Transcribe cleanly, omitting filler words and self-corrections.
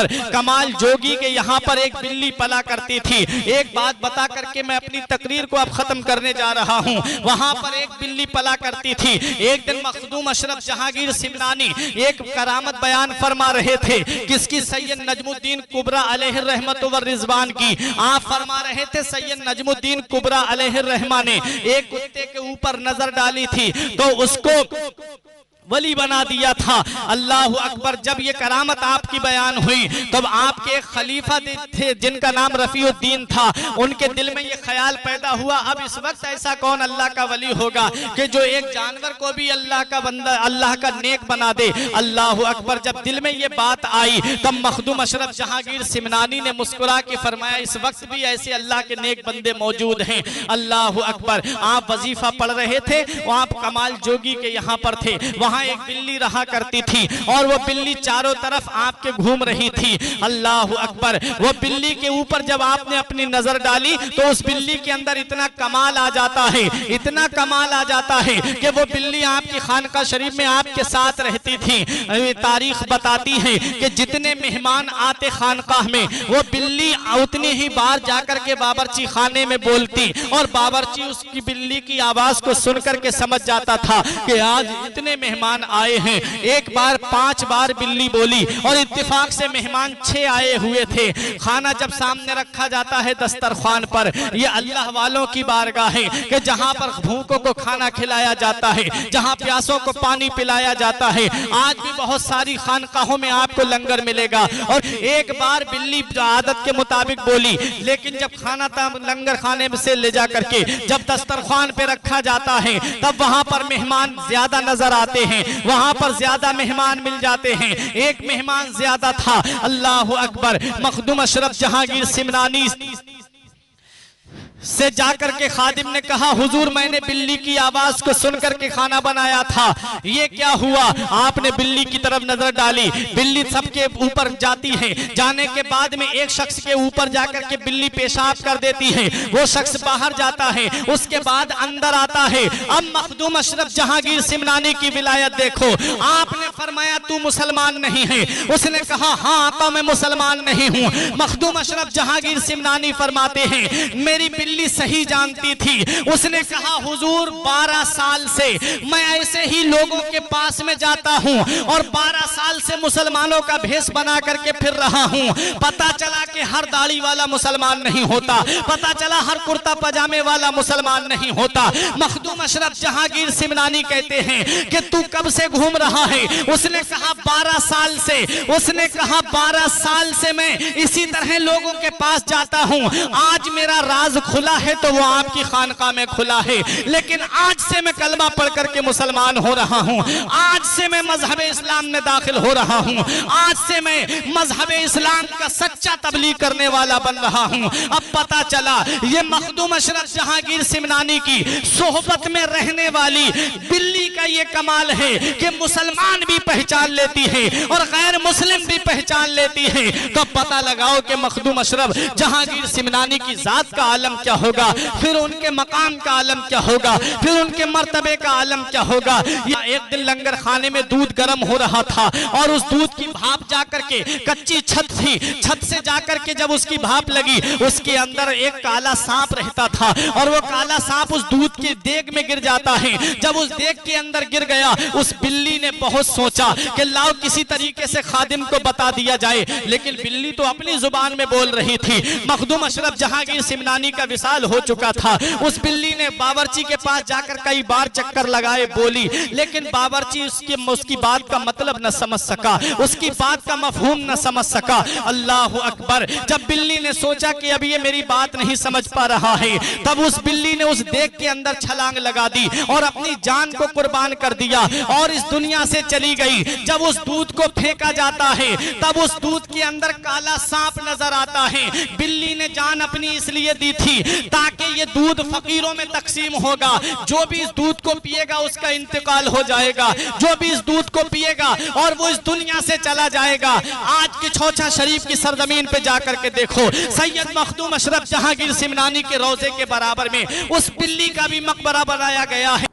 اکبر کمال جوگی کے یہاں پر ایک بلی پلا کرتی تھی. ایک بات بتا کر کے میں اپنی تقریر کو اب ختم کرنے جا رہا ہوں. وہاں پر ایک بلی پلا کرتی تھی. ایک دن مخدوم اشرف جہانگیر سمنانی ایک کرامت بیان فرما رہے تھے. کس کی؟ سید نجم الدین کبریٰ علیہ الرحمت والرضوان کی. آپ فرما رہے تھے سید نجم الدین کبریٰ علیہ الرحمہ نے ایک کتے کے اوپر نظر ڈالی تھی تو اس کو ولی بنا دیا تھا. اللہ اکبر. جب یہ کرامت آپ کی بیان ہوئی تب آپ کے ایک خلیفہ تھے جن کا نام رفیع الدین تھا. ان کے دل میں یہ خیال پیدا ہوا اب اس وقت ایسا کون اللہ کا ولی ہوگا کہ جو ایک جانور کو بھی اللہ کا بندہ اللہ کا نیک بنا دے. اللہ اکبر. جب دل میں یہ بات آئی تب مخدوم اشرف جہانگیر سمنانی نے مسکرا کے فرمایا اس وقت بھی ایسے اللہ کے نیک بندے موجود ہیں. اللہ اکبر. آپ وظیفہ پڑھ رہے تھے. آپ کمال جوگی کے یہاں پر تھے. وہاں ایک بلی رہا کرتی تھی اور وہ بلی چاروں طرف آپ کے گھوم رہی تھی. اللہ اکبر. وہ بلی کے اوپر جب آپ نے اپنی نظر ڈالی تو اس بلی کے اندر اتنا کمال آ جاتا ہے اتنا کمال آ جاتا ہے کہ وہ بلی آپ کی خانقاہ شریف میں آپ کے ساتھ رہتی تھی. تاریخ بتاتی ہے کہ جتنے مہمان آتے خانقاہ میں وہ بلی اتنی ہی بار جا کر کے باورچی خانے میں بولتی اور باورچی اس کی بلی کی آواز کو سن کر کے سمجھ جاتا تھا کہ آج اتنے مہمان آئے ہیں. ایک بار 5 بار بلی بولی اور اتفاق سے مہمان 6 آئے ہوئے تھے. کھانا جب سامنے رکھا جاتا ہے دسترخوان پر یہ اللہ والوں کی بارگاہ ہے کہ جہاں پر بھوکوں کو کھانا کھلایا جاتا ہے جہاں پیاسوں کو پانی پلایا جاتا ہے. آج بھی بہت ساری خانقاہوں میں آپ کو لنگر ملے گا. اور ایک بار بلی عادت کے مطابق بولی لیکن جب کھانا لنگر خانے سے لے جا کر کے جب دسترخوان پہ رکھا جاتا ہے تب وہاں پر مہمان زیادہ نظر آتے ہیں. وہاں پر زیادہ مہمان مل جاتے ہیں. ایک مہمان زیادہ تھا. اللہ اکبر. مخدوم اشرف جہانگیر سمنانی سے جا کر کے خادم نے کہا حضور میں نے بلی کی آواز کو سن کر کے کھانا بنایا تھا یہ کیا ہوا؟ آپ نے بلی کی طرف نظر ڈالی. بلی سب کے اوپر جاتی ہے. جانے کے بعد میں ایک شخص کے اوپر جا کر کے بلی پیشاب کر دیتی ہے. وہ شخص باہر جاتا ہے. اس کے بعد اندر آتا ہے. اب مخدوم اشرف جہانگیر سمنانی کی ولایت دیکھو. آپ نے فرمایا تو مسلمان نہیں ہے. اس نے کہا ہاں آقا میں مسلمان نہیں ہوں. مخدوم اشرف جہانگیر سمنانی فرماتے ہیں میری بلی صحیح جانتی تھی. اس نے کہا حضور 12 سال سے میں ایسے ہی لوگوں کے پاس میں جاتا ہوں اور 12 سال سے مسلمانوں کا بھیس بنا کر کے پھر رہا ہوں. پتا چلا کہ ہر داڑھی والا مسلمان نہیں ہوتا. پتا چلا ہر کرتا پجامے والا مسلمان نہیں ہوتا. مخدوم اشرف جہانگیر سمنانی کہتے ہیں کہ تو کب سے گھوم رہا ہے؟ اس نے کہا 12 سال سے. اس نے کہا 12 سال سے میں اسی طرح لوگوں کے پاس جاتا ہوں. آج میرا راز کھلا ہے تو وہ آپ کی خانقاہ میں کھلا ہے لیکن آج سے میں کلمہ پڑھ کر کے مسلمان ہو رہا ہوں. آج سے میں مذہب اسلام میں داخل ہو رہا ہوں. آج سے میں مذہب اسلام کا سچا تبلیغ کرنے والا بن رہا ہوں. اب پتا چلا یہ مخدوم اشرف جہانگیر سمنانی کی صحبت میں رہنے والی بلی کا یہ کمال ہے کہ مسلمان بھی پہچان لیتی ہے اور غیر مسلم بھی پہچان لیتی ہے. تو پتا لگاؤ کہ مخدوم اشرف جہانگیر سمنانی کی ذات کا عالم کیا ہوگا, پھر ان کے مقام کا عالم کیا ہوگا, پھر ان کے مرتبے کا عالم کیا ہوگا. ایک دن لنگر خانے میں دودھ گرم ہو رہا تھا اور اس دودھ کی بھاپ جا کر کے کچی چھت تھی, چھت سے جا کر کے جب اس کی بھاپ لگی اس کے اندر ایک کالا سانپ رہتا تھا اور وہ کالا سانپ اس دودھ کی دیگ میں گر جاتا ہے. جب اس دیگ کے اندر گر گیا اس بلی نے بہت سوچا کہ لاؤ کسی طریقے سے خادم کو بتا دیا جائے, لیکن بلی تو اپنی زبان میں بول رہی تھی. مخدوم اشرف جہانگیر سمنانی کا وصال ہو چکا تھا. اس بلی نے باورچی کے پاس جا کر کئی بار چکر لگائے, بولی, لیکن باورچی اس کی بات کا مطلب نہ سمجھ سکا, اس کی بات کا مفہوم نہ سمجھ سکا. اللہ اکبر. جب بلی نے سوچا کہ اب یہ میری بات نہیں سمجھ پا رہا ہے, تب اس بلی نے اس دیگ کے اندر چھلانگ لگا دی اور اپنی جان کو قربان کر دیا اور اس دنیا سے چلی گئی. جب اس دودھ کو پھینکا جاتا ہے تب اس دودھ کے اندر کالا سانپ نظر آتا ہے. بلی نے جان اپنی اس لیے دی تھی تاکہ یہ دودھ فقیروں میں تقسیم ہوگا, جو بھی اس دودھ کو پیے گا اس کا انتقال ہو جائے گا, جو بھی اس دودھ کو پیے گا اور وہ اس دنیا سے چلا جائے گا. آج کی چھوچا شریف کی سرزمین پہ جا کر کے دیکھو, سید مخدوم اشرف جہانگیر سمنانی کے روضے کے برابر میں اس بلی کا بھی مقبرہ بنایا گیا ہے.